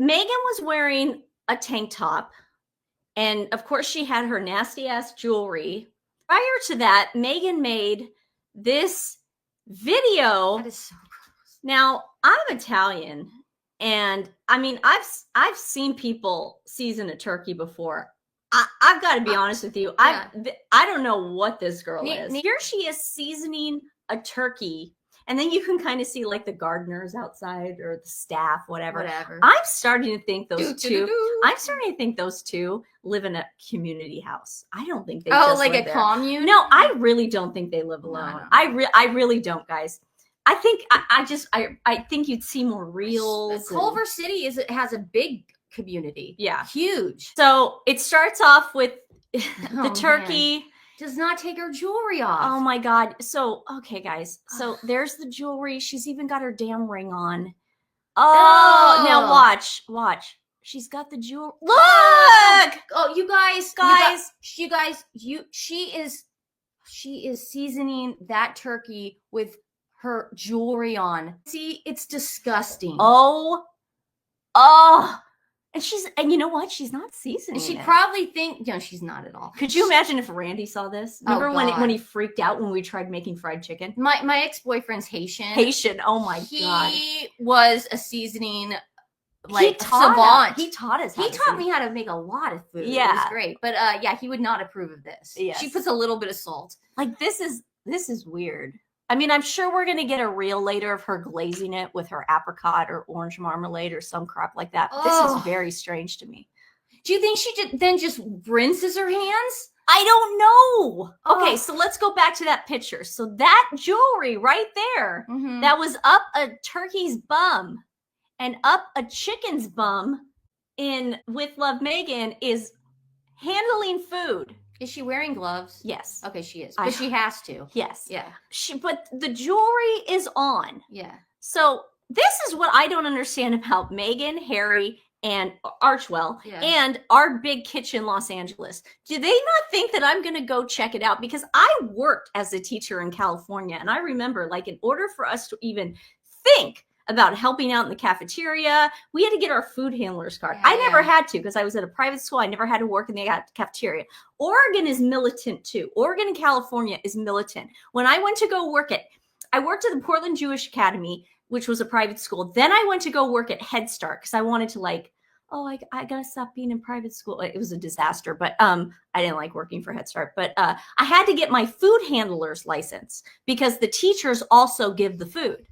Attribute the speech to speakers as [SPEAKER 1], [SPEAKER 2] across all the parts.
[SPEAKER 1] Meghan was wearing a tank top. And of course, she had her nasty ass jewelry. Prior to that, Meghan made this video.
[SPEAKER 2] That is so gross.
[SPEAKER 1] Now, I'm Italian, and I mean, I've seen people season a turkey before. I've got to be honest with you. I don't know what this girl is. Here she is seasoning a turkey. And then you can kind of see like the gardeners outside or the staff, whatever. I'm starting to think those two. I'm starting to think those two live in a community house. I don't think they.
[SPEAKER 2] Oh, like a commune?
[SPEAKER 1] No, I really don't think they live alone. No. I really don't, guys. I think I think you'd see more reels.
[SPEAKER 2] Culver City has a big community.
[SPEAKER 1] Yeah,
[SPEAKER 2] huge.
[SPEAKER 1] So it starts off with the turkey.
[SPEAKER 2] Man. Does not take her jewelry off.
[SPEAKER 1] Oh my God. So, okay, guys. So there's the jewelry. She's even got her damn ring on. Oh, now watch. She's got the jewelry. Look!
[SPEAKER 2] Oh, you guys. She is seasoning that turkey with her jewelry on. See, it's disgusting.
[SPEAKER 1] Oh. And you know what? She's not seasoning.
[SPEAKER 2] She probably think she's not at all.
[SPEAKER 1] Could you imagine if Randy saw this? Remember when he freaked out when we tried making fried chicken?
[SPEAKER 2] My ex-boyfriend's Haitian.
[SPEAKER 1] Oh my God.
[SPEAKER 2] He was a seasoning savant.
[SPEAKER 1] He taught us.
[SPEAKER 2] He taught me how to make a lot of food.
[SPEAKER 1] Yeah.
[SPEAKER 2] It was great. But he would not approve of this.
[SPEAKER 1] Yes.
[SPEAKER 2] She puts a little bit of salt.
[SPEAKER 1] Like this is weird. I mean, I'm sure we're going to get a reel later of her glazing it with her apricot or orange marmalade or some crap like that. This is very strange to me.
[SPEAKER 2] Do you think she then just rinses her hands?
[SPEAKER 1] I don't know. Okay, so let's go back to that picture. So that jewelry right there, that was up a turkey's bum and up a chicken's bum in With Love Meghan is handling food.
[SPEAKER 2] Is she wearing gloves?
[SPEAKER 1] Yes.
[SPEAKER 2] Okay, she is. But she has to.
[SPEAKER 1] Yes.
[SPEAKER 2] Yeah.
[SPEAKER 1] But the jewelry is on.
[SPEAKER 2] Yeah.
[SPEAKER 1] So this is what I don't understand about Meghan, Harry, and Archewell, and our big kitchen Los Angeles. Do they not think that I'm going to go check it out? Because I worked as a teacher in California, and I remember, like, in order for us to even think about helping out in the cafeteria, we had to get our food handler's card. I never had to because I was at a private school. I never had to work in the cafeteria. Oregon is militant too. Oregon and California is militant. When I went to go work I worked at the Portland Jewish Academy, which was a private school. Then I went to go work at Head Start because I wanted to I gotta stop being in private school. It was a disaster, but I didn't like working for Head Start. But I had to get my food handler's license because the teachers also give the food.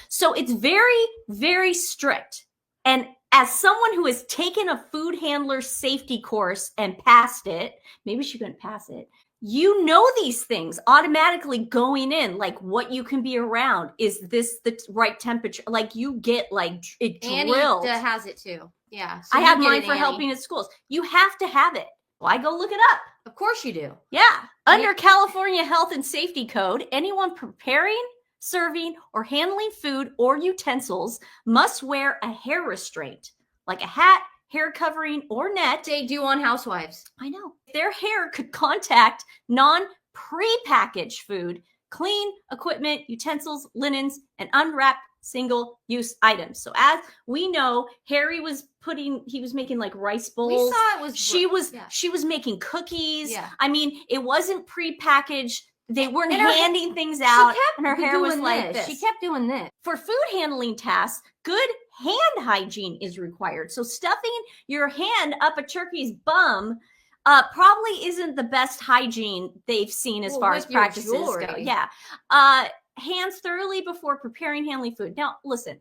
[SPEAKER 1] So it's very, very strict. And as someone who has taken a food handler safety course and passed it, maybe she couldn't pass it. You know these things automatically going in, like what you can be around. Is this the right temperature? Like you get it drilled.
[SPEAKER 2] Annie has it too. Yeah.
[SPEAKER 1] So I have mine for helping at schools. You have to have it. Well, I go look it up.
[SPEAKER 2] Of course you do.
[SPEAKER 1] Yeah. Under California Health and Safety Code, anyone preparing, serving, or handling food or utensils must wear a hair restraint, like a hat, hair covering, or net.
[SPEAKER 2] They do on Housewives.
[SPEAKER 1] I know. Their hair could contact non-prepackaged food, clean equipment, utensils, linens, and unwrapped single-use items. So as we know, Harry was making like rice bowls.
[SPEAKER 2] We saw it was
[SPEAKER 1] she was making cookies.
[SPEAKER 2] Yeah.
[SPEAKER 1] I mean, it wasn't prepackaged. They weren't handing things out, and her hair was like this.
[SPEAKER 2] She kept doing this.
[SPEAKER 1] For food handling tasks, good hand hygiene is required. So stuffing your hand up a turkey's bum probably isn't the best hygiene they've seen as far as practices go. Yeah. Hands thoroughly before preparing, handling food. Now, listen,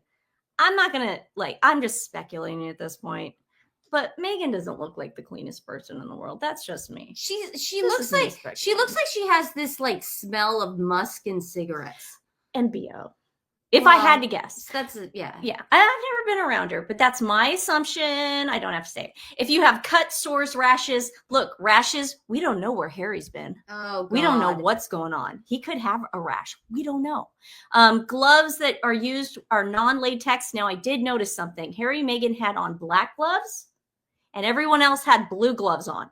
[SPEAKER 1] I'm not going to, I'm just speculating at this point. But Meghan doesn't look like the cleanest person in the world. That's just me.
[SPEAKER 2] She looks like she has this smell of musk and cigarettes
[SPEAKER 1] and BO. If I had to guess.
[SPEAKER 2] Yeah.
[SPEAKER 1] I've never been around her, but that's my assumption. I don't have to say it. If you have cuts, sores, rashes, rashes, we don't know where Harry's been.
[SPEAKER 2] Oh, God.
[SPEAKER 1] We don't know what's going on. He could have a rash. We don't know. Gloves that are used are non-latex. Now, I did notice something. Harry and Meghan had on black gloves, and everyone else had blue gloves on.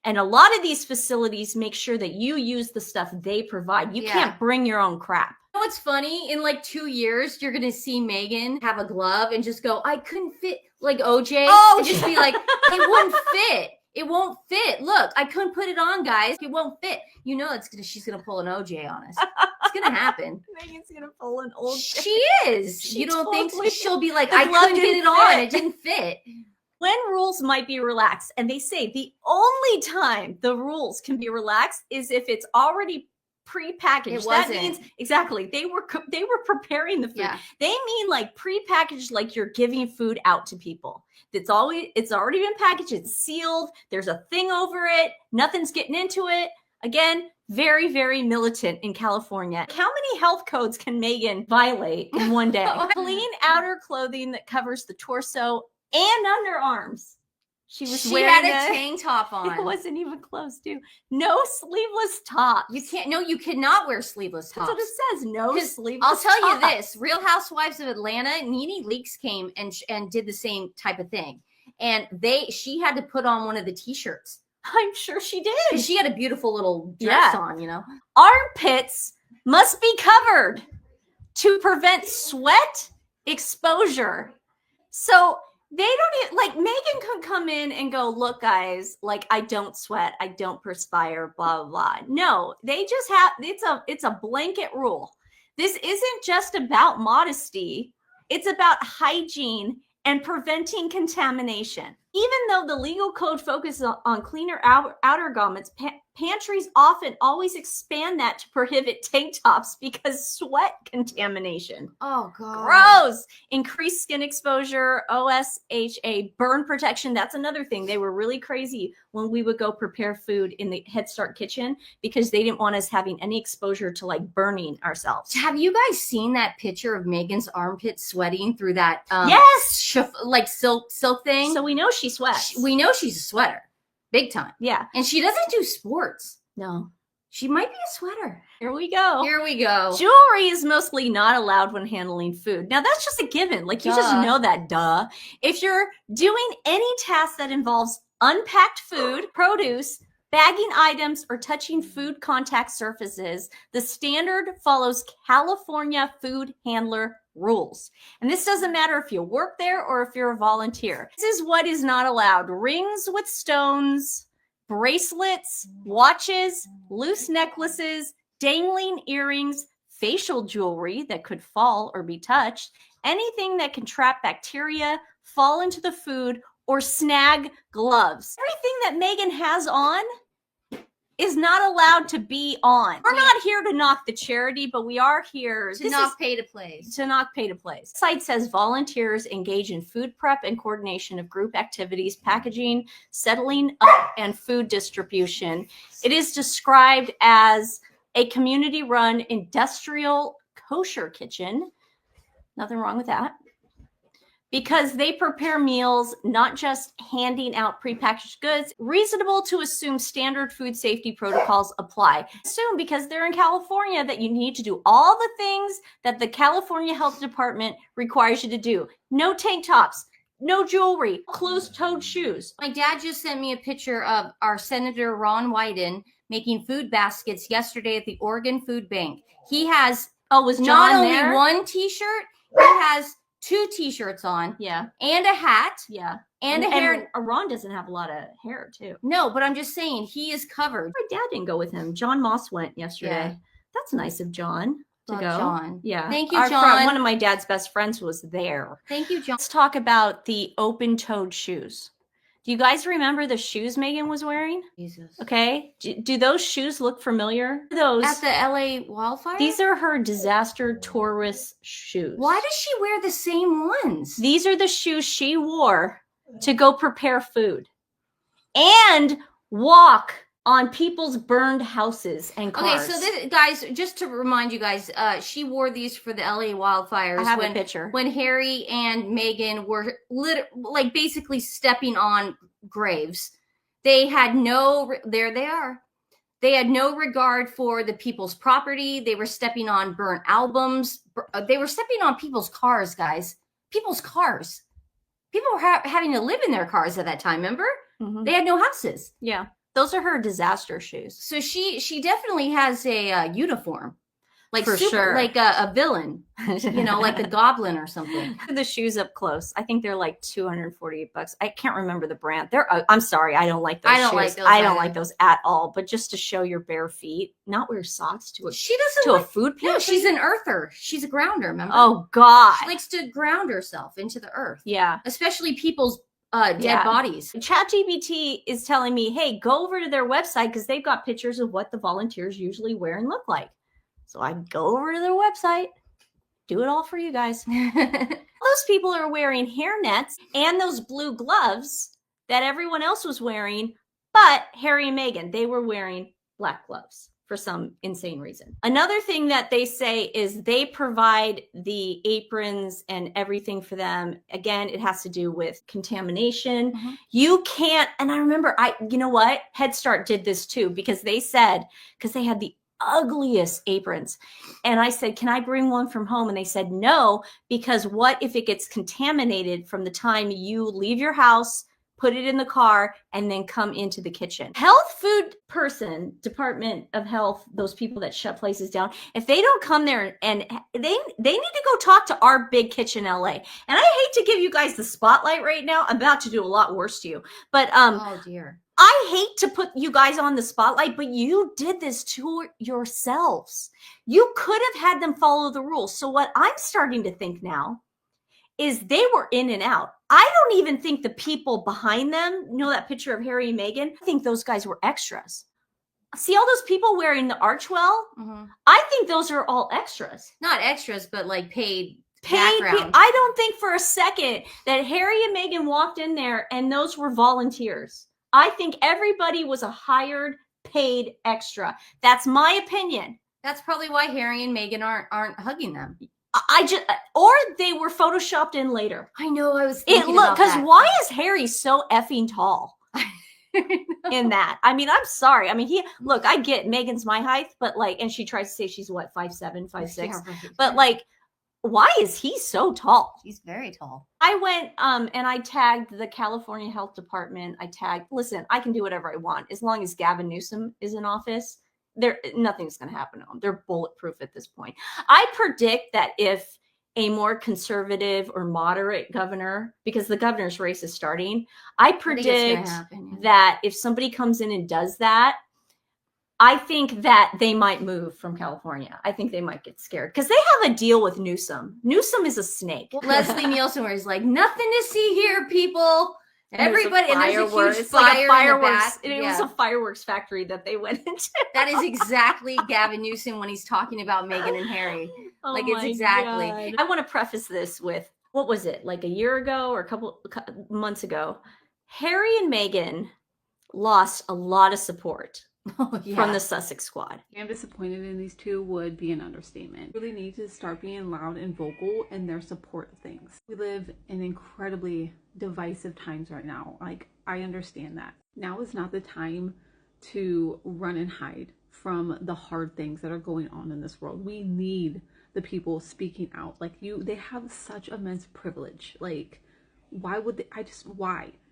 [SPEAKER 1] And a lot of these facilities make sure that you use the stuff they provide. You can't bring your own crap.
[SPEAKER 2] know what's funny? In like 2 years, you're gonna see Meghan have a glove and just go, I couldn't fit, like OJ.
[SPEAKER 1] Oh,
[SPEAKER 2] and just be like, it won't fit. It won't fit. Look, I couldn't put it on, guys. It won't fit. You know, she's gonna pull an OJ on us. It's gonna happen.
[SPEAKER 1] Meghan's gonna pull an old.
[SPEAKER 2] She is.
[SPEAKER 1] She
[SPEAKER 2] you don't think so?
[SPEAKER 1] totally-
[SPEAKER 2] She'll be like,
[SPEAKER 1] The
[SPEAKER 2] I
[SPEAKER 1] glove
[SPEAKER 2] couldn't get
[SPEAKER 1] didn't
[SPEAKER 2] it on.
[SPEAKER 1] fit.
[SPEAKER 2] It didn't fit.
[SPEAKER 1] When rules might be relaxed, and they say the only time the rules can be relaxed is if it's already prepackaged.
[SPEAKER 2] It
[SPEAKER 1] That
[SPEAKER 2] wasn't.
[SPEAKER 1] means exactly they were preparing the food.
[SPEAKER 2] Yeah.
[SPEAKER 1] They mean like prepackaged, like you're giving food out to people. It's already been packaged. It's sealed. There's a thing over it. Nothing's getting into it. Again, very, very militant in California. How many health codes can Meghan violate in one day? Clean outer clothing that covers the torso and underarms. She
[SPEAKER 2] had a tank top on.
[SPEAKER 1] It wasn't even close to. No sleeveless tops.
[SPEAKER 2] You cannot wear sleeveless tops.
[SPEAKER 1] That's what it says. No sleeveless
[SPEAKER 2] I'll tell you
[SPEAKER 1] tops.
[SPEAKER 2] this. Real Housewives of Atlanta, Nene Leakes came and did the same type of thing. And she had to put on one of the t-shirts.
[SPEAKER 1] I'm sure she did.
[SPEAKER 2] Because she had a beautiful little dress on, you know.
[SPEAKER 1] Armpits must be covered to prevent sweat exposure. So they don't even, like, Meghan could come in and go, look, guys, like, I don't sweat, I don't perspire, blah, blah, blah. No, they just have, it's a blanket rule. This isn't just about modesty. It's about hygiene and preventing contamination. Even though the legal code focuses on cleaner outer garments, pantries often always expand that to prohibit tank tops because sweat contamination.
[SPEAKER 2] Oh, God.
[SPEAKER 1] Gross. Increased skin exposure, OSHA, burn protection. That's another thing. They were really crazy when we would go prepare food in the Head Start kitchen because they didn't want us having any exposure to like burning ourselves.
[SPEAKER 2] Have you guys seen that picture of Meghan's armpit sweating through that
[SPEAKER 1] yes,
[SPEAKER 2] like silk thing?
[SPEAKER 1] So we know she sweats.
[SPEAKER 2] We know she's a sweater. Big time.
[SPEAKER 1] Yeah.
[SPEAKER 2] And she doesn't do sports.
[SPEAKER 1] No.
[SPEAKER 2] She might be a sweater.
[SPEAKER 1] Here we go.
[SPEAKER 2] Here we go.
[SPEAKER 1] Jewelry is mostly not allowed when handling food. Now, that's just a given. Like, you just know that, duh. If you're doing any task that involves unpacked food, produce, bagging items, or touching food contact surfaces, the standard follows California food handler rules. And this doesn't matter if you work there or if you're a volunteer. This is what is not allowed. Rings with stones, bracelets, watches, loose necklaces, dangling earrings, facial jewelry that could fall or be touched, anything that can trap bacteria, fall into the food, or snag gloves. Everything that Meghan has on is not allowed to be on. We're not here to knock the charity, but we are here
[SPEAKER 2] to knock pay to plays.
[SPEAKER 1] To knock pay to plays. The site says volunteers engage in food prep and coordination of group activities, packaging, settling up, and food distribution. It is described as a community-run industrial kosher kitchen. Nothing wrong with that. Because they prepare meals, not just handing out prepackaged goods. Reasonable to assume standard food safety protocols apply. Assume, because they're in California, that you need to do all the things that the California Health Department requires you to do. No tank tops, no jewelry, closed-toed shoes.
[SPEAKER 2] My dad just sent me a picture of our Senator Ron Wyden making food baskets yesterday at the Oregon Food Bank. He has
[SPEAKER 1] was John
[SPEAKER 2] not only
[SPEAKER 1] there?
[SPEAKER 2] One t-shirt, he has 2 t-shirts on.
[SPEAKER 1] Yeah.
[SPEAKER 2] And a hat.
[SPEAKER 1] Yeah.
[SPEAKER 2] And a hair.
[SPEAKER 1] And Ron doesn't have a lot of hair, too.
[SPEAKER 2] No, but I'm just saying, he is covered.
[SPEAKER 1] My dad didn't go with him. John Moss went yesterday.
[SPEAKER 2] Yeah.
[SPEAKER 1] That's nice of John to
[SPEAKER 2] Love
[SPEAKER 1] go.
[SPEAKER 2] John.
[SPEAKER 1] Yeah.
[SPEAKER 2] Thank you,
[SPEAKER 1] Our
[SPEAKER 2] John.
[SPEAKER 1] friend, one of my dad's best friends was there.
[SPEAKER 2] Thank you, John.
[SPEAKER 1] Let's talk about the open-toed shoes. Do you guys remember the shoes Meghan was wearing?
[SPEAKER 2] Jesus.
[SPEAKER 1] Okay. Do those shoes look familiar? Those
[SPEAKER 2] At the LA wildfire?
[SPEAKER 1] These are her disaster tourist shoes.
[SPEAKER 2] Why does she wear the same ones?
[SPEAKER 1] These are the shoes she wore to go prepare food and walk on people's burned houses and cars.
[SPEAKER 2] Okay, so this, guys, just to remind you guys, she wore these for the LA wildfires.
[SPEAKER 1] I have a picture.
[SPEAKER 2] When Harry and Meghan were basically stepping on graves. They had there they are. They had no regard for the people's property. They were stepping on burnt albums. They were stepping on people's cars, guys. People's cars. People were having to live in their cars at that time, remember?
[SPEAKER 1] Mm-hmm.
[SPEAKER 2] They had no houses.
[SPEAKER 1] Yeah. Those are her disaster shoes.
[SPEAKER 2] So she definitely has a uniform. like
[SPEAKER 1] For
[SPEAKER 2] super,
[SPEAKER 1] sure.
[SPEAKER 2] like a villain, like the Goblin or something.
[SPEAKER 1] The shoes up close. I think they're like $248. I can't remember the brand. I'm sorry, I don't like those
[SPEAKER 2] I don't
[SPEAKER 1] shoes.
[SPEAKER 2] like those
[SPEAKER 1] I don't
[SPEAKER 2] either.
[SPEAKER 1] like those at all. But just to show your bare feet, not wear socks to a
[SPEAKER 2] a
[SPEAKER 1] food pantry.
[SPEAKER 2] No, she's an earther. She's a grounder. Remember?
[SPEAKER 1] Oh God.
[SPEAKER 2] She likes to ground herself into the earth.
[SPEAKER 1] Yeah.
[SPEAKER 2] Especially people's dead bodies.
[SPEAKER 1] ChatGPT is telling me, hey, go over to their website because they've got pictures of what the volunteers usually wear and look like. So I go over to their website, do it all for you guys. Those people are wearing hair nets and those blue gloves that everyone else was wearing, but Harry and Meghan, they were wearing black gloves for some insane reason. Another thing that they say is they provide the aprons and everything for them. Again, it has to do with contamination.
[SPEAKER 2] Mm-hmm.
[SPEAKER 1] You can't, and I remember you know what? Head Start did this too, because they said, because they had the ugliest aprons. And I said, can I bring one from home? And they said, no, because what if it gets contaminated from the time you leave your house, put it in the car, and then come into the kitchen? Health food person, Department of Health, those people that shut places down, if they don't come there and they need to go talk to our big kitchen LA. And I hate to give you guys the spotlight right now. I'm about to do a lot worse to you. But
[SPEAKER 2] oh dear.
[SPEAKER 1] I hate to put you guys on the spotlight, but you did this to yourselves. You could have had them follow the rules. So what I'm starting to think now is they were in and out. I don't even think the people behind them, that picture of Harry and Meghan, I think those guys were extras. See all those people wearing the Archwell? Mm-hmm. I think those are all extras.
[SPEAKER 2] Not extras, but like paid
[SPEAKER 1] background. I don't think for a second that Harry and Meghan walked in there and those were volunteers. I think everybody was a hired, paid extra. That's my opinion.
[SPEAKER 2] That's probably why Harry and Meghan aren't hugging them.
[SPEAKER 1] Or they were photoshopped in later.
[SPEAKER 2] I know. I was thinking about that.
[SPEAKER 1] Because why is Harry so effing tall in that? I mean, I'm sorry. I mean, I get Meghan's my height, but and she tries to say she's what, 5'7", 5'6", yeah, right. But why is he so tall?
[SPEAKER 2] He's very tall.
[SPEAKER 1] I went and I tagged the California Health Department. Listen, I can do whatever I want as long as Gavin Newsom is in office. Nothing's going to happen to them. They're bulletproof at this point. I predict that if a more conservative or moderate governor, because the governor's race is starting, I predict that if somebody comes in and does that, I think that they might move from California. I think they might get scared because they have a deal with Newsom. Newsom is a snake.
[SPEAKER 2] Leslie Nielsen, where he's like, nothing to see here, people. Everybody, and there's a huge fire
[SPEAKER 1] fireworks.
[SPEAKER 2] In the back.
[SPEAKER 1] It was a fireworks factory that they went into.
[SPEAKER 2] That is exactly Gavin Newsom when he's talking about Meghan and Harry. It's exactly.
[SPEAKER 1] God. I want to preface this with, what was it, like a year ago or a couple months ago? Harry and Meghan lost a lot of support. From the Sussex squad.
[SPEAKER 3] I'm disappointed in these two would be an understatement. Really need to start being loud and vocal in their support of things. We live in incredibly divisive times right now. I understand that. Now is not the time to run and hide from the hard things that are going on in this world. We need the people speaking out. They have such immense privilege. Why would they?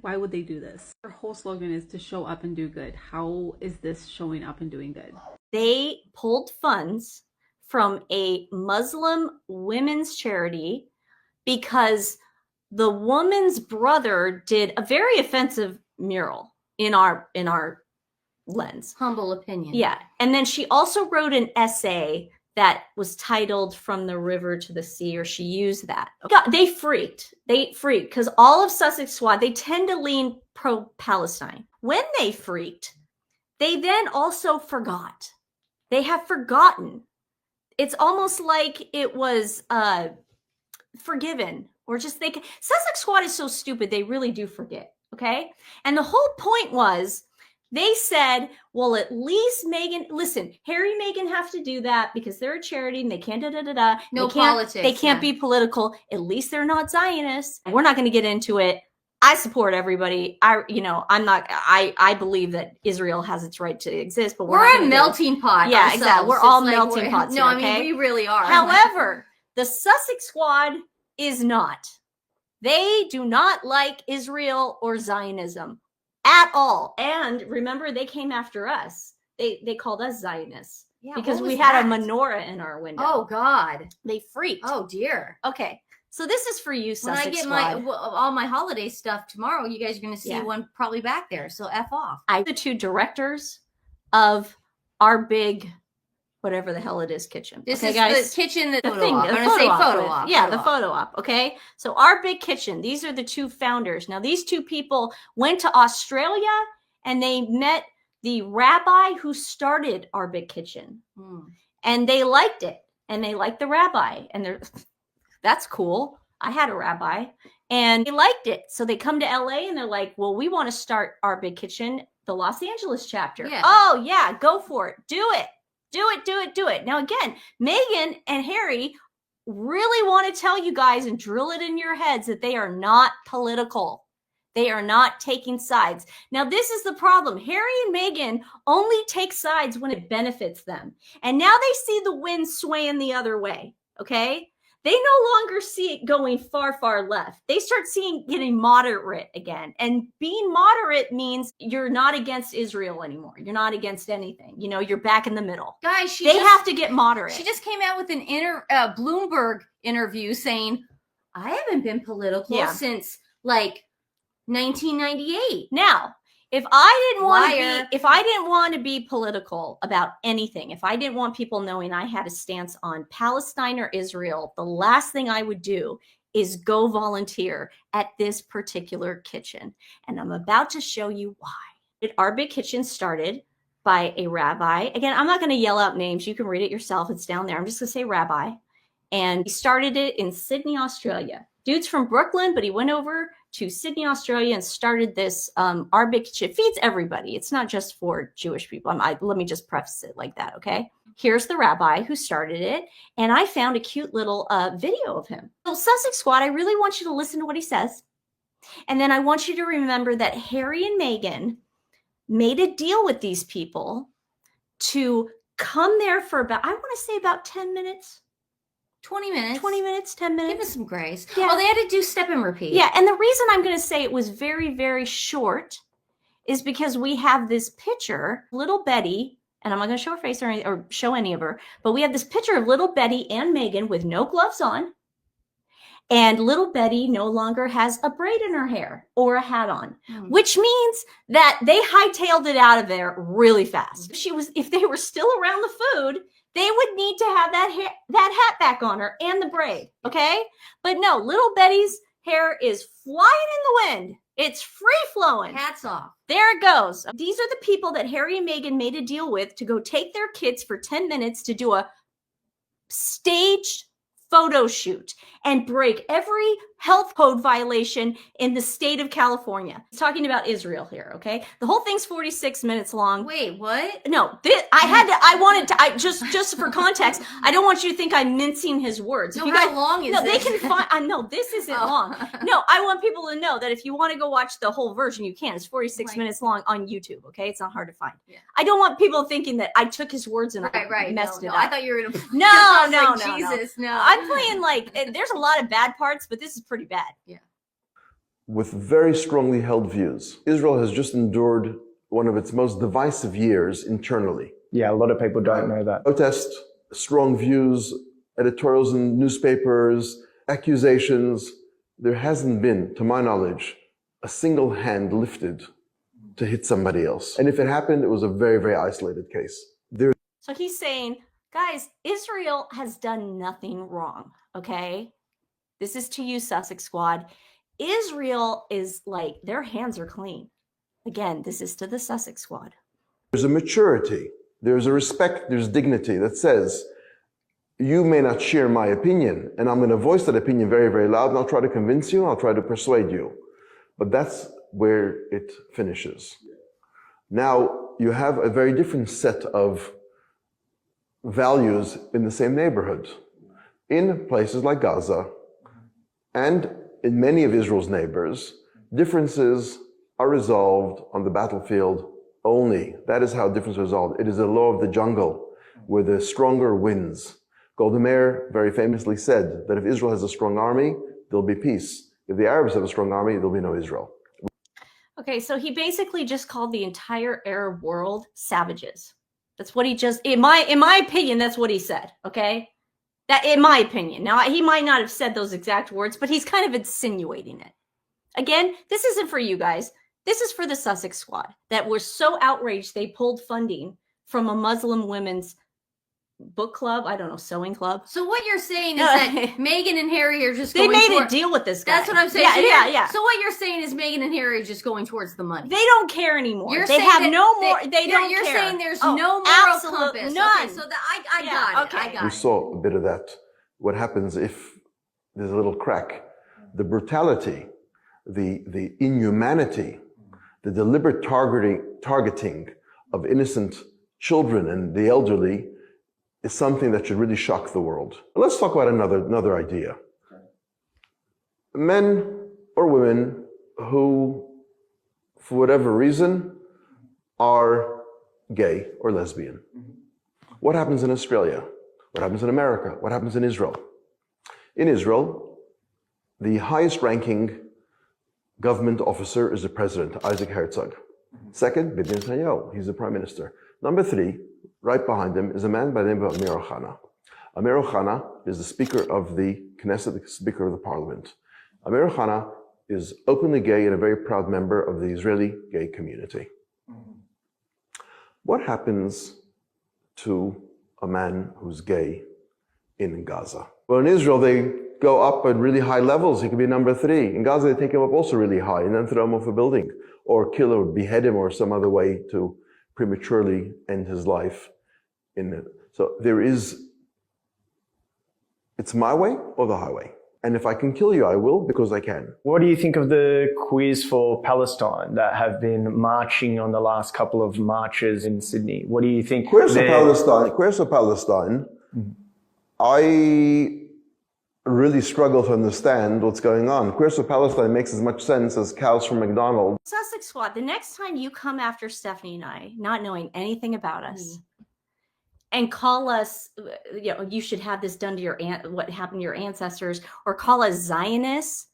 [SPEAKER 3] Why would they do this? Their whole slogan is to show up and do good. How is this showing up and doing good?
[SPEAKER 1] They pulled funds from a Muslim women's charity because the woman's brother did a very offensive mural in our lens.
[SPEAKER 2] Humble opinion.
[SPEAKER 1] Yeah. And then she also wrote an essay that was titled From the River to the Sea, or she used that. They freaked because all of Sussex squad, they tend to lean pro-Palestine. When they freaked, they then also forgot. They have forgotten. It's almost like it was forgiven, or just Sussex squad is so stupid, they really do forget, okay? And the whole point was, they said, well, at least Meghan, listen, Harry and Meghan have to do that because they're a charity and they can't
[SPEAKER 2] No politics.
[SPEAKER 1] They can't be political. At least they're not Zionists. We're not going to get into it. I support everybody. I believe that Israel has its right to exist, but
[SPEAKER 2] we're a melting pot.
[SPEAKER 1] Yeah,
[SPEAKER 2] ourselves.
[SPEAKER 1] Exactly. We're all melting pots.
[SPEAKER 2] No, here, I mean, we really are.
[SPEAKER 1] However, the Sussex squad is not. They do not like Israel or Zionism at all. And remember, they came after us. They called us Zionists.
[SPEAKER 2] Yeah,
[SPEAKER 1] because
[SPEAKER 2] what
[SPEAKER 1] we
[SPEAKER 2] was
[SPEAKER 1] had a
[SPEAKER 2] that?
[SPEAKER 1] menorah in our window.
[SPEAKER 2] Oh God.
[SPEAKER 1] They freaked.
[SPEAKER 2] Oh dear.
[SPEAKER 1] Okay. So this is for you,
[SPEAKER 2] When
[SPEAKER 1] Sussex
[SPEAKER 2] I get
[SPEAKER 1] Squad.
[SPEAKER 2] all my holiday stuff tomorrow, you guys are going to see
[SPEAKER 1] Yeah.
[SPEAKER 2] one probably back there. So F off.
[SPEAKER 1] The two directors of our big, whatever the hell it is, kitchen.
[SPEAKER 2] This
[SPEAKER 1] okay,
[SPEAKER 2] is
[SPEAKER 1] guys?
[SPEAKER 2] the kitchen that
[SPEAKER 1] The
[SPEAKER 2] photo
[SPEAKER 1] thing,
[SPEAKER 2] op.
[SPEAKER 1] the
[SPEAKER 2] I'm going to say photo
[SPEAKER 1] with-
[SPEAKER 2] op.
[SPEAKER 1] Yeah,
[SPEAKER 2] photo
[SPEAKER 1] the
[SPEAKER 2] op.
[SPEAKER 1] photo op. Okay. So our big kitchen, these are the two founders. Now, these two people went to Australia and they met the rabbi who started our big kitchen. And they liked it. And they liked the rabbi. And they're, that's cool. I had a rabbi. And they liked it. So they come to LA and they're like, well, we want to start our big kitchen, the Los Angeles chapter.
[SPEAKER 2] Yeah.
[SPEAKER 1] Oh, yeah, go for it. Do it. Do it, do it, do it. Now, again, Meghan and Harry really want to tell you guys and drill it in your heads that they are not political. They are not taking sides. Now, this is the problem. Harry and Meghan only take sides when it benefits them. And now they see the wind swaying the other way, okay? They no longer see it going far, far left. They start seeing getting moderate again. And being moderate means you're not against Israel anymore. You're not against anything. You know, you're back in the middle.
[SPEAKER 2] Guys,
[SPEAKER 1] They have to get moderate.
[SPEAKER 2] She just came out with an Bloomberg interview saying, I haven't been political since like 1998.
[SPEAKER 1] Now, if I didn't want to be political about anything, if I didn't want people knowing I had a stance on Palestine or Israel, the last thing I would do is go volunteer at this particular kitchen. And I'm about to show you why. Our big kitchen started by a rabbi. Again, I'm not going to yell out names. You can read it yourself. It's down there. I'm just going to say rabbi. And he started it in Sydney, Australia. Dude's from Brooklyn, but he went over to Sydney, Australia and started this our big kitchen. It feeds everybody. It's not just for Jewish people. Let me just preface it like that, okay? Here's the rabbi who started it, and I found a cute little video of him. So Sussex Squad, I really want you to listen to what he says, and then I want you to remember that Harry and Meghan made a deal with these people to come there for about, I want to say about 10 minutes.
[SPEAKER 2] 20 minutes.
[SPEAKER 1] 20 minutes, 10 minutes.
[SPEAKER 2] Give us some grace.
[SPEAKER 1] Yeah.
[SPEAKER 2] Oh, they had to do step and repeat.
[SPEAKER 1] Yeah, and the reason I'm going to say it was very, very short is because we have this picture, little Betty, and I'm not going to show her face or show any of her, but we have this picture of little Betty and Meghan with no gloves on, and little Betty no longer has a braid in her hair or a hat on, which means that they hightailed it out of there really fast. If they were still around the food, they would need to have that hat back on her and the braid, okay? But no, little Betty's hair is flying in the wind. It's free flowing.
[SPEAKER 2] Hats off.
[SPEAKER 1] There it goes. These are the people that Harry and Meghan made a deal with to go take their kids for 10 minutes to do a staged photo shoot and break every health code violation in the state of California. He's talking about Israel here, okay? The whole thing's 46 minutes long.
[SPEAKER 2] Wait, what?
[SPEAKER 1] No, just for context, I don't want you to think I'm mincing his words.
[SPEAKER 2] No, how long is this?
[SPEAKER 1] They can find, no, this isn't long. No, I want people to know that if you want to go watch the whole version, you can. It's 46 minutes long on YouTube, okay? It's not hard to find. Yeah. I don't want people thinking that I took his words and messed it up.
[SPEAKER 2] I thought you were going to...
[SPEAKER 1] No,
[SPEAKER 2] Jesus, no.
[SPEAKER 1] I'm playing there's a lot of bad parts, but this is pretty bad.
[SPEAKER 2] Yeah.
[SPEAKER 4] With very strongly held views. Israel has just endured one of its most divisive years internally.
[SPEAKER 5] Yeah, a lot of people don't know that.
[SPEAKER 4] Protest, strong views, editorials in newspapers, accusations. There hasn't been, to my knowledge, a single hand lifted to hit somebody else. And if it happened, it was a very, very isolated case.
[SPEAKER 1] So he's saying, guys, Israel has done nothing wrong, okay? This is to you, Sussex Squad. Israel is like, their hands are clean. Again, this is to the Sussex Squad.
[SPEAKER 4] There's a maturity, there's a respect, there's dignity that says, you may not share my opinion, and I'm going to voice that opinion very, very loud, and I'll try to convince you, and I'll try to persuade you. But that's where it finishes. Now, you have a very different set of values in the same neighborhood. In places like Gaza, and in many of Israel's neighbors, differences are resolved on the battlefield only. That is how differences are resolved. It is a law of the jungle, where the stronger wins. Golda Meir very famously said that if Israel has a strong army, there'll be peace. If the Arabs have a strong army, there'll be no Israel.
[SPEAKER 1] Okay, so he basically just called the entire Arab world savages. That's what he just, in my opinion, that's what he said. Okay. That, in my opinion. Now, he might not have said those exact words, but he's kind of insinuating it. Again, this isn't for you guys. This is for the Sussex Squad that were so outraged they pulled funding from a Muslim women's book club. I don't know, sewing club.
[SPEAKER 2] So what you're saying is that Meghan and Harry are just
[SPEAKER 1] they
[SPEAKER 2] going
[SPEAKER 1] made a deal with this guy.
[SPEAKER 2] That's what I'm saying.
[SPEAKER 1] Yeah.
[SPEAKER 2] So what you're saying is Meghan and Harry are just going towards the money.
[SPEAKER 1] They don't care anymore.
[SPEAKER 2] You're
[SPEAKER 1] they
[SPEAKER 2] saying
[SPEAKER 1] have
[SPEAKER 2] that
[SPEAKER 1] no more. They don't
[SPEAKER 2] You're
[SPEAKER 1] care.
[SPEAKER 2] saying there's no moral compass.
[SPEAKER 1] None.
[SPEAKER 2] Okay, so I got it. I got
[SPEAKER 4] We
[SPEAKER 2] it.
[SPEAKER 4] saw a bit of that. What happens if there's a little crack? The brutality, the inhumanity, the deliberate targeting of innocent children and the elderly is something that should really shock the world. Let's talk about another idea. Men or women who, for whatever reason, are gay or lesbian. What happens in Australia? What happens in America? What happens in Israel? In Israel, the highest ranking government officer is the president, Isaac Herzog. Second, Bibi Netanyahu, he's the prime minister. Number 3, right behind him, is a man by the name of Amir Ohana. Amir Ohana is the Speaker of the Knesset, the Speaker of the Parliament. Amir Ohana is openly gay and a very proud member of the Israeli gay community. What happens to a man who's gay in Gaza? Well, in Israel, they go up at really high levels. He could be number 3. In Gaza, they take him up also really high and then throw him off a building or kill or behead him or some other way to prematurely end his life. So there is, it's my way or the highway. And if I can kill you, I will, because I can.
[SPEAKER 5] What do you think of the Queers for Palestine that have been marching on the last couple of marches in Sydney? What do you think?
[SPEAKER 4] Queers for Palestine, I really struggle to understand what's going on. Queers for Palestine makes as much sense as cows from McDonald's.
[SPEAKER 1] Sussex Squad, the next time you come after Stephanie and I, not knowing anything about us, and call us, you should have this done to your what happened to your ancestors, or call us Zionists,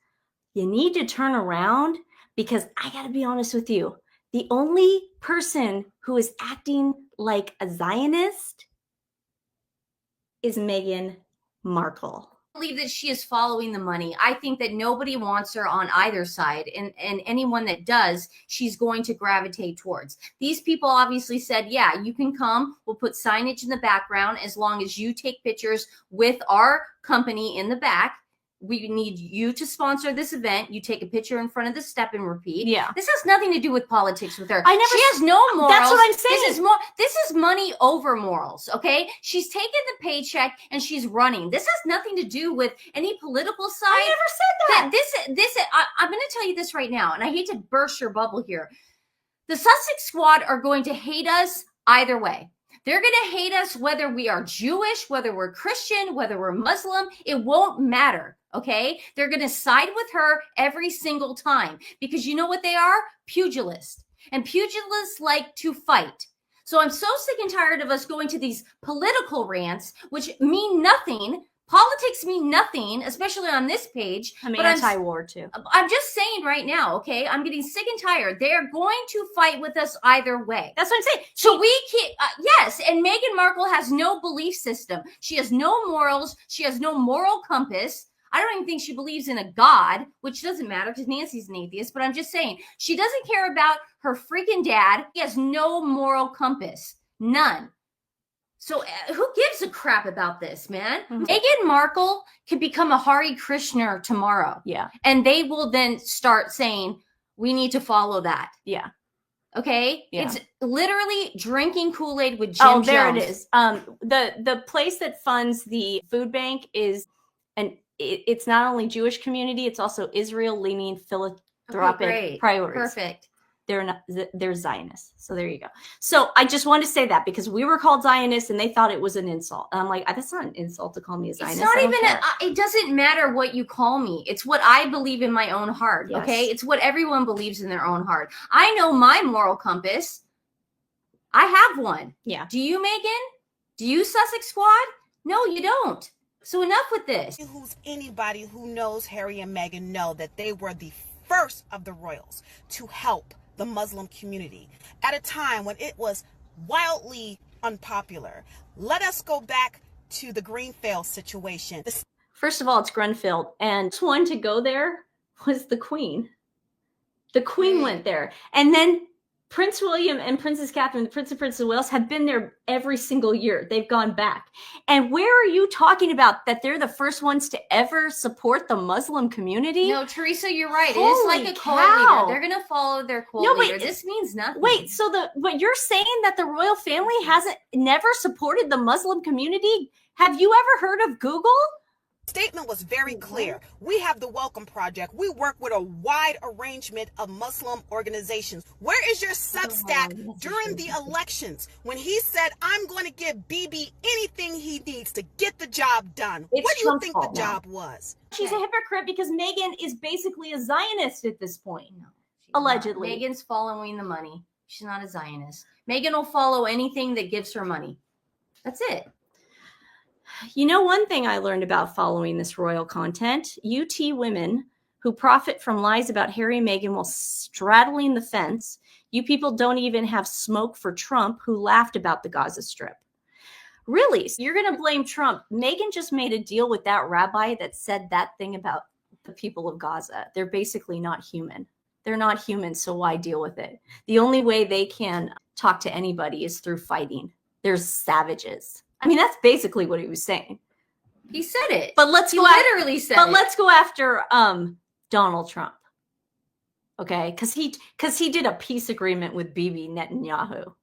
[SPEAKER 1] you need to turn around, because I got to be honest with you, the only person who is acting like a Zionist is Meghan Markle.
[SPEAKER 2] I believe that she is following the money. I think that nobody wants her on either side, and anyone that does, she's going to gravitate towards. These people obviously said, yeah, you can come, we'll put signage in the background as long as you take pictures with our company in the back. We need you to sponsor this event. You take a picture in front of the step and repeat.
[SPEAKER 1] Yeah.
[SPEAKER 2] This has nothing to do with politics with her.
[SPEAKER 1] She
[SPEAKER 2] has no morals.
[SPEAKER 1] That's what I'm saying.
[SPEAKER 2] This is money over morals, okay? She's taken the paycheck and she's running. This has nothing to do with any political side.
[SPEAKER 1] I never said that.
[SPEAKER 2] I'm going to tell you this right now, and I hate to burst your bubble here. The Sussex Squad are going to hate us either way. They're going to hate us whether we are Jewish, whether we're Christian, whether we're Muslim. It won't matter, okay? They're going to side with her every single time, because you know what they are? Pugilists. And pugilists like to fight. So I'm so sick and tired of us going to these political rants, which mean nothing. Politics mean nothing, especially on this page.
[SPEAKER 1] I'm anti-war too.
[SPEAKER 2] I'm just saying right now, okay? I'm getting sick and tired. They're going to fight with us either way.
[SPEAKER 1] That's what I'm saying.
[SPEAKER 2] So we can't, yes, and Meghan Markle has no belief system. She has no morals. She has no moral compass. I don't even think she believes in a God, which doesn't matter because Nancy's an atheist, but I'm just saying, she doesn't care about her freaking dad. He has no moral compass. None. So who gives a crap about this, man? Mm-hmm. Meghan Markle could become a Hare Krishna tomorrow.
[SPEAKER 1] Yeah.
[SPEAKER 2] And they will then start saying, we need to follow that.
[SPEAKER 1] Yeah.
[SPEAKER 2] Okay? Yeah. It's literally drinking Kool-Aid with Jim Jones.
[SPEAKER 1] Oh, there it is. The place that funds the food bank is, and it's not only Jewish community, it's also Israel-leaning philanthropic priorities.
[SPEAKER 2] Perfect.
[SPEAKER 1] They're Zionists. So there you go. So I just wanted to say that because we were called Zionists and they thought it was an insult. And I'm like, that's not an insult to call me a Zionist.
[SPEAKER 2] It's not even, it doesn't matter what you call me. It's what I believe in my own heart. Yes. Okay. It's what everyone believes in their own heart. I know my moral compass. I have one.
[SPEAKER 1] Yeah.
[SPEAKER 2] Do you, Meghan? Do you, Sussex Squad? No, you don't. So enough with this.
[SPEAKER 6] Anybody who knows Harry and Meghan know that they were the first of the royals to help the Muslim community at a time when it was wildly unpopular. Let us go back to the Greenfield situation.
[SPEAKER 1] First of all, it's Grenfell, and one to go there was the Queen. The Queen went there. And then Prince William and Princess Catherine, the Prince and Princess of Wales, have been there every single year. They've gone back. And where are you talking about that they're the first ones to ever support the Muslim community?
[SPEAKER 2] No, Teresa, you're right.
[SPEAKER 1] Holy
[SPEAKER 2] it is like a cult
[SPEAKER 1] cow.
[SPEAKER 2] leader. They're going to follow their cult
[SPEAKER 1] No,
[SPEAKER 2] leader.
[SPEAKER 1] wait,
[SPEAKER 2] This means nothing.
[SPEAKER 1] Wait, so but you're saying that the royal family hasn't never supported the Muslim community? Have you ever heard of Google?
[SPEAKER 6] Statement was very clear. We have the Welcome Project. We work with a wide arrangement of Muslim organizations. Where is your Substack during the elections when he said, I'm going to give Bibi anything he needs to get the job done?
[SPEAKER 1] It's
[SPEAKER 6] What do you
[SPEAKER 1] Trump's
[SPEAKER 6] think the
[SPEAKER 1] fault now.
[SPEAKER 6] job was?
[SPEAKER 1] She's a hypocrite because Meghan is basically a Zionist at this point.
[SPEAKER 2] No, she's
[SPEAKER 1] Allegedly.
[SPEAKER 2] not. Meghan's following the money. She's not a Zionist. Meghan will follow anything that gives her money. That's it.
[SPEAKER 1] You know, one thing I learned about following this royal content, UT women who profit from lies about Harry and Meghan while straddling the fence. You people don't even have smoke for Trump, who laughed about the Gaza Strip. Really? So you're going to blame Trump? Meghan just made a deal with that rabbi that said that thing about the people of Gaza. They're basically not human. They're not human, so why deal with it? The only way they can talk to anybody is through fighting. They're savages. I mean, that's basically what he was saying.
[SPEAKER 2] He said it.
[SPEAKER 1] But let's
[SPEAKER 2] He
[SPEAKER 1] go
[SPEAKER 2] literally said
[SPEAKER 1] But
[SPEAKER 2] it.
[SPEAKER 1] let's go after Donald Trump. Okay? Because he did a peace agreement with Bibi Netanyahu.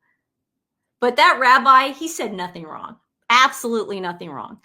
[SPEAKER 1] But that rabbi, he said nothing wrong. Absolutely nothing wrong.